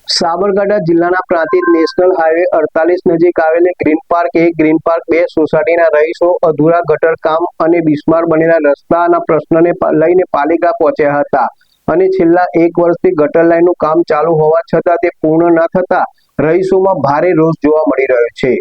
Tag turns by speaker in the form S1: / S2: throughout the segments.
S1: સાબરકાંઠા જિલ્લાના Prantij national highway 48 નજીક આવેલી ગ્રીન પાર્ક 1, ગ્રીન પાર્ક 2 સોસાયટીના રહીશો અધૂરા ગટર કામ અને બિસ્માર બનેલા રસ્તાના પ્રશ્નને લઈને પાલિકા પહોંચ્યા હતા અને છેલ્લા 1 વર્ષથી ગટર લાઈનનું કામ ચાલુ હોવા છતાં તે પૂર્ણ ન થતા રહીશોમાં ભારે રોષ જોવા મળી રહ્યો છે।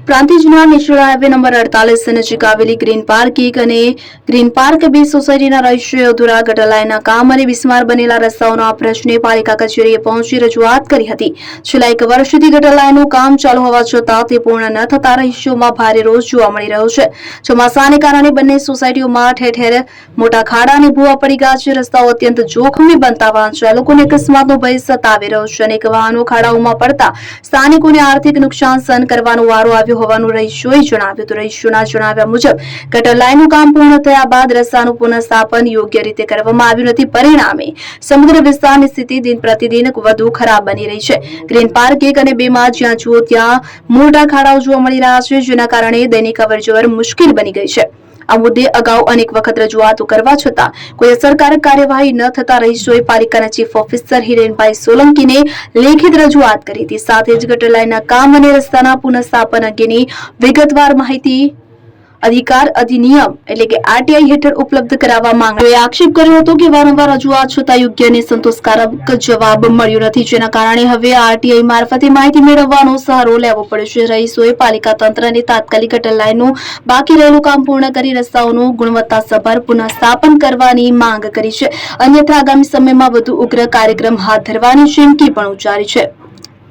S2: પ્રાંતિજના નેશનલ હાઈવે નંબર 48 નજીક આવેલી ગ્રીન પાર્ક 1 અને ગ્રીન પાર્ક 2 સોસાયટીના રહીશોએ અધૂરા ગટર લાઈનના કામ અને બિસ્માર બનેલા રસ્તાઓના પ્રશ્ને પાલિકા કચેરીએ પહોંચી રજૂઆત કરી હતી। છેલ્લા 1 વર્ષથી ગટર લાઈનનું કામ ચાલુ હોવા છતાં તે પૂર્ણ ન થતા રહીશોમાં ભારે રોષ જોવા મળી રહ્યો છે। ચોમાસાને કારણે બંને સોસાયટીઓમાં ઠેર ઠેર મોટા ખાડા અને ભૂવા પડી ગયા છે। રસ્તાઓ અત્યંત જોખમી બનતા વાહન ચાલકોને અકસ્માતનો ભય સતાવી રહ્યો છે। અનેક વાહનો ખાડાઓમાં પડતા સ્થાનિકોને આર્થિક નુકસાન સહન કરવાનો વારો આવ્યો હોવાનું રહીશોએ જણાવ્યું। તો રહીશોના જણાવ્યા મુજબ ગટર લાઈનનું કામ પૂર્ણ થયા બાદ રસ્તાનું પુનઃસ્થાપન યોગ્ય રીતે કરવામાં આવ્યું નથી। પરિણામે સમગ્ર વિસ્તારની સ્થિતિ દિન પ્રતિદિન વધુ ખરાબ બની રહી છે। ગ્રીન પાર્ક 1 અને 2 માં જ્યાં જુઓ ત્યાં મોટા ખાડાઓ જોવા મળી રહ્યા છે, જેના કારણે દૈનિક અવરજવર મુશ્કેલ બની ગઈ છે। આ મુદ્દે અગાઉ અનેક વખત રજૂઆતો કરવા છતાં કોઈ અસરકારક કાર્યવાહી ન થતા રહીશોએ પાલિકાના ચીફ ઓફિસર હિરેનભાઈ સોલંકીને લેખિત રજૂઆત કરી હતી। સાથે જ ગટર લાઈનના કામ અને રસ્તાના પુનઃસ્થાપન અંગેની વિગતવાર માહિતી અધિકાર અધિનિયમ એટલે કે આરટીઆઈ હેઠળ ઉપલબ્ધ કરાવવા માંગણીઓએ આક્ષેપ કર્યો હતો કે વારંવાર રજૂઆત છતાં યોગ્ય અને સંતોષકારક જવાબ મળ્યો નથી, જેના કારણે હવે આરટીઆઈ મારફતે માહિતી મેળવવાનો સહારો લેવો પડે છે। રહીશોએ પાલિકા તંત્રને તાત્કાલિક ગટર લાઈનનું બાકી રહેલું કામ પૂર્ણ કરી રસ્તાઓનું ગુણવત્તાસભર પુનઃસ્થાપન કરવાની માંગ કરી છે, અન્યથા આગામી સમયમાં વધુ ઉગ્ર કાર્યક્રમ હાથ ધરવાની ચીમકી પણ ઉચ્ચારી છે।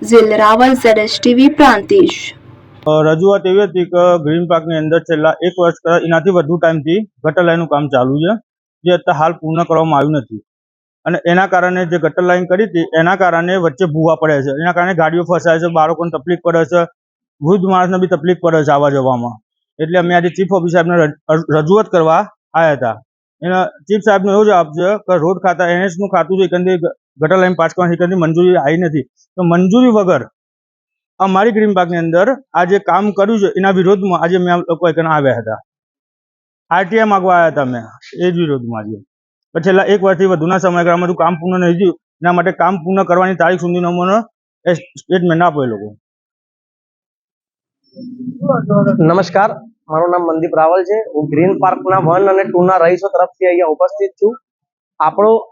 S2: ઝીલ રાવલ, ZSTV પ્રાંતિજ।
S3: રજૂઆત એવી હતી કે ગ્રીન પાર્કની અંદર છેલ્લા 1 વર્ષ એનાથી વધુ ટાઈમથી ગટર લાઈનનું કામ ચાલુ છે, જે અત્યારે હાલ પૂર્ણ કરવામાં આવ્યું નથી અને એના કારણે જે ગટર લાઈન કરી હતી એના કારણે વચ્ચે ભૂવા પડે છે, એના કારણે ગાડીઓ ફસાય છે, બાળકોને તકલીફ પડે છે, વૃદ્ધ માણસને બી તકલીફ પડે છે આવવા જવામાં। એટલે અમે આજે ચીફ ઓફિસર સાહેબને રજૂઆત કરવા આવ્યા હતા। એના ચીફ સાહેબનો એવો જવાબ છે કે રોડ ખાતા NHનું ખાતું છે, એકંદરે ગટર લાઈન પાસ કરવાની એકંદરે મંજૂરી આવી નથી, તો મંજૂરી વગર અમારી ગ્રીન પાર્કની અંદર આ જે કામ કર્યું છે એના વિરોધમાં આજે અમે લોકો આવ્યા હતા। આરટીઆઈ માંગવા આવ્યા હતા અમે એ જ વિરોધમાં આજે છેલ્લા 1 વર્ષથી વધુના સમયગાળામાં કામ પૂર્ણ નહીં થયું, એના માટે કામ પૂર્ણ કરવાની તારીખ સુધીનો અમને સ્ટેટમેન્ટ આપો એ લોકો।
S1: નમસ્કાર, મારું નામ મનદીપ રાવલ છે। હું ગ્રીન પાર્કના 1 અને 2 ના રહીશો તરફથી અહીંયા ઉપસ્થિત છું।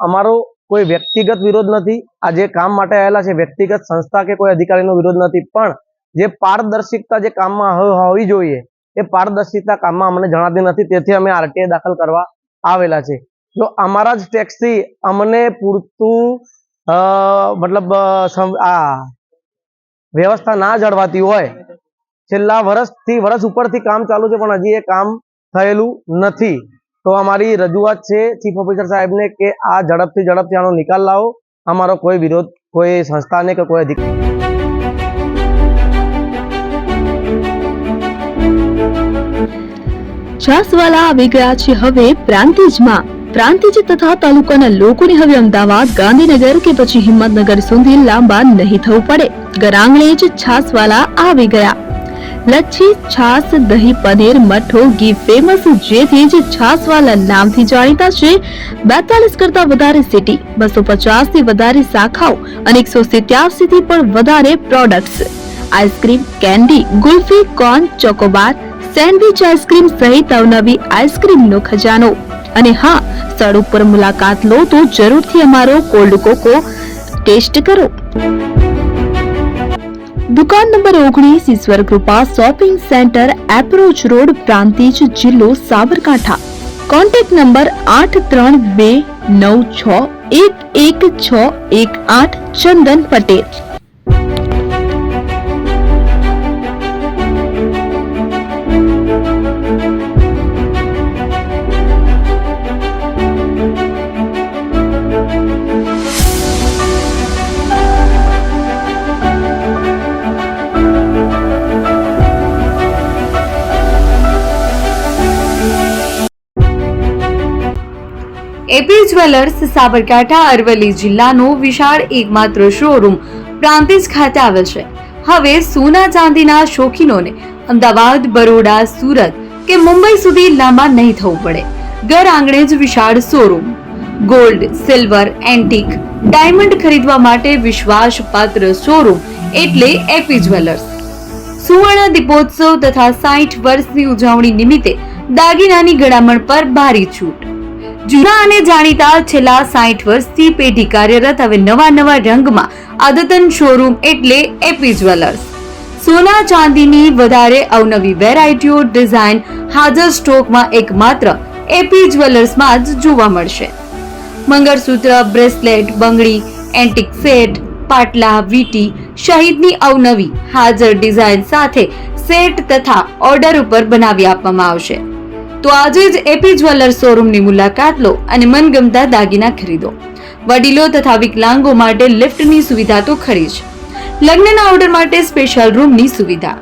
S1: અમારો કોઈ વ્યક્તિગત વિરોધ નથી। આ જે કામ માટે આવેલા છે વ્યક્તિગત સંસ્થા કે કોઈ અધિકારીનો વિરોધ નથી, પણ જે પારદર્શિકતા જે કામમાં હોવી જોઈએ એ પારદર્શિકતા કામમાં અમને જણાતી નથી, તેથી અમે આરટીઆઈ દાખલ કરવા આવેલા છે। જો અમારા જ ટેક્સથી અમને પૂરતું વ્યવસ્થા ના જળવાતી હોય, છેલ્લા વર્ષ ઉપરથી કામ ચાલુ છે પણ હજી એ કામ થયેલું નથી, તો અમારી રજૂઆત છે ચીફ ઓફિસર સાહેબને કે આ ઝડપથી આનો નિકાલ લાવો। અમારો કોઈ વિરોધ કોઈ સંસ્થાને કે કોઈ અધિકારી
S2: છાસવાલા આવી ગયા છે હવે પ્રાંતિજમાં। પ્રાંતિજ તથા તાલુકાના લોકોને હવે અમદાવાદ, ગાંધીનગર કે પછી હિંમતનગર સુધી લાંબા નહીં થવું પડે। ઘર આંગણે જ છાસવાલા આવી ગયા। લચ્છી, છાસ, દહીં, પનીર, મઠો, ઘી ફેમસ, જેથી જ છાસવાલા નામથી જાણીતા છે। 42 કરતા વધારે સિટી, 250 થી વધારે શાખાઓ અને 187 થી પણ વધારે products, ice cream, candy, kulfi, corn, Chocobar, sandwich ice cream સહિત અવનવી આઈસ્ક્રીમનો ખજાનો। અને હા, સ્થળ ઉપર મુલાકાત લો તો જરૂરથી અમારો કોલ્ડ કોકો ટેસ્ટ કરો। દુકાન number 19, Ishwar Krupa shopping center, approach road, Prantij, જિલ્લો Sabarkantha. Contact number 8329611618 Chandan Patel.
S4: AP jewellers Sabarkantha Aravalli જિલ્લાનો વિશાળ એકમાત્ર શોરૂમ પ્રાંતિજ ખાતે આવેલ છે। હવે સોના ચાંદીના શોખીનોને અમદાવાદ, બરોડા, સુરત કે મુંબઈ સુધી લાંબા નહીં થવું પડે। ઘર આંગણે જ વિશાળ showroom. Gold, silver, antique, diamond ખરીદવા માટે વિશ્વાસપાત્ર શોરૂમ એટલે એપી જ્વેલર્સ. સુવર્ણ દીપોત્સવ તથા 60 વર્ષની ઉજવણી નિમિત્તે દાગીનાની ગળામણ પર ભારી છૂટ. જૂના અને જાણીતા છેલ્લા 60 વર્ષથી પેઢી કાર્યરત હવે નવા રંગમાં અદ્યતન શોરૂમ એટલે એપી જ્વેલર્સ. સોના ચાંદીની વધારે અવનવી વેરાયટીઓ, ડિઝાઇન હાજર સ્ટોકમાં એકમાત્ર એપી જ્વેલર્સમાં જ જોવા મળશે. મંગળસૂત્ર, બ્રેસલેટ, બંગડી, એન્ટિક સેટ, પાટલા, વીટી સહિતની અવનવી હાજર ડિઝાઇન સાથે સેટ તથા ઓર્ડર ઉપર બનાવી આપવામાં આવશે. તો આજે જ એપી જ્વેલર્સ શોરૂમની મુલાકાત લો અને મનગમતા દાગીના ખરીદો. વડીલો તથા વિકલાંગો માટે લિફ્ટની સુવિધા તો ખરી જ. લગ્નના ઓર્ડર માટે સ્પેશિયલ રૂમની સુવિધા.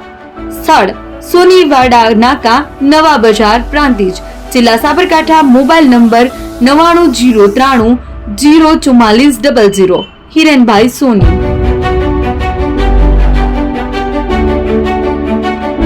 S4: સ્થળ સોનીવાડા નાકા, નવા બજાર, પ્રાંતિજ, જિલ્લા સાબરકાંઠા. Mobile number 9903 04400. હિરેનભાઈ સોની.